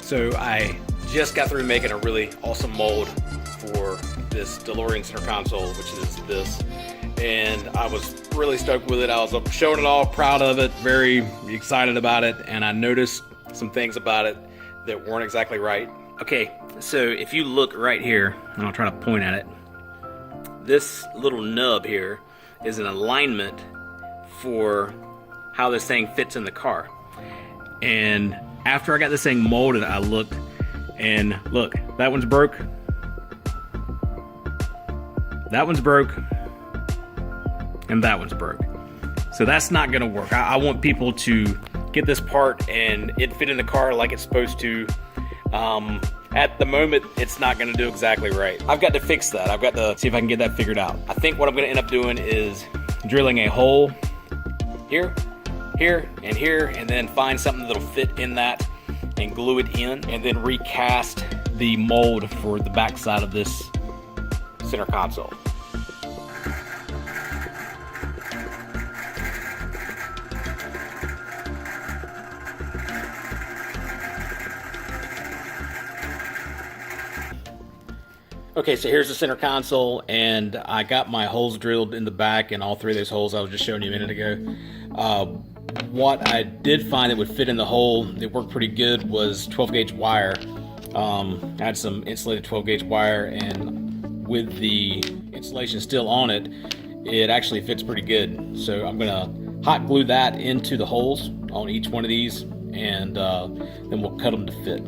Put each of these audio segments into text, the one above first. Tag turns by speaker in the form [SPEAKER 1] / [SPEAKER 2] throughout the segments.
[SPEAKER 1] So I just got through making a really awesome mold for this DeLorean center console, which is this, and I was really stoked with it. I was showing it all, proud of it, very excited about it, and I noticed some things about it that weren't exactly right. Okay, so if you look right here, and I'll try to point at it, this little nub here is an alignment for how this thing fits in the car. And after I got this thing molded, I looked, and look, that one's broke. That one's broke. And that one's broke. So that's not gonna work. I want people to get this part and it fit in the car like it's supposed to. At the moment, it's not gonna do exactly right. I've got to fix that. I've got to see if I can get that figured out. I think what I'm gonna end up doing is drilling a hole here, here, and here, and then find something that'll fit in that and glue it in, and then recast the mold for the back side of this center console. Okay, so here's the center console, and I got my holes drilled in the back, and all three of those holes I was just showing you a minute ago. What I did find that would fit in the hole that worked pretty good was 12 gauge wire. I had some insulated 12 gauge wire, and with the insulation still on it, it actually fits pretty good. So I'm gonna hot glue that into the holes on each one of these, and then we'll cut them to fit.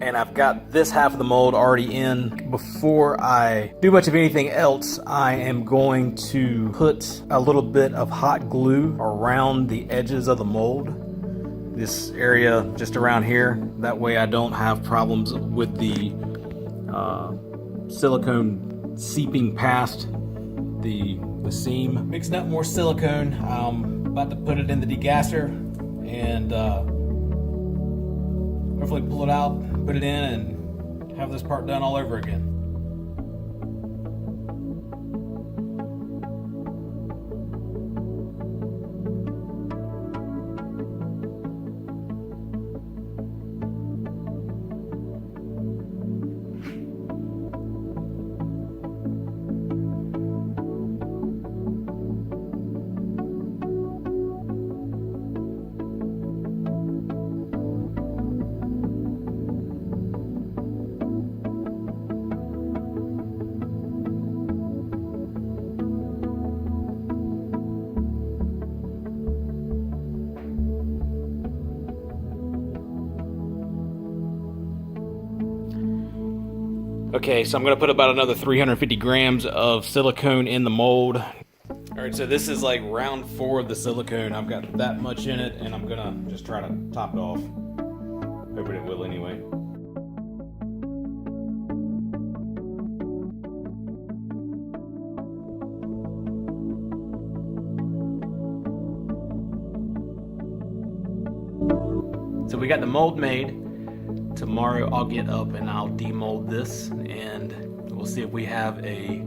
[SPEAKER 1] And I've got this half of the mold already in. Before I do much of anything else, I am going to put a little bit of hot glue around the edges of the mold. This area just around here. That way I don't have problems with the silicone seeping past the seam. Mixing up more silicone. I'm about to put it in the degasser and hopefully pull it out, put it in, and have this part done all over again. Okay, so I'm gonna put about another 350 grams of silicone in the mold. All right, so this is like round 4 of the silicone. I've got that much in it, and I'm gonna just try to top it off. Hoping it will anyway. So we got the mold made. Tomorrow I'll get up and I'll demold this, and we'll see if we have a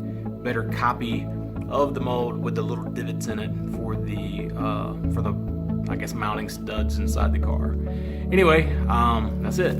[SPEAKER 1] better copy of the mold with the little divots in it for the I guess mounting studs inside the car. Anyway, that's it.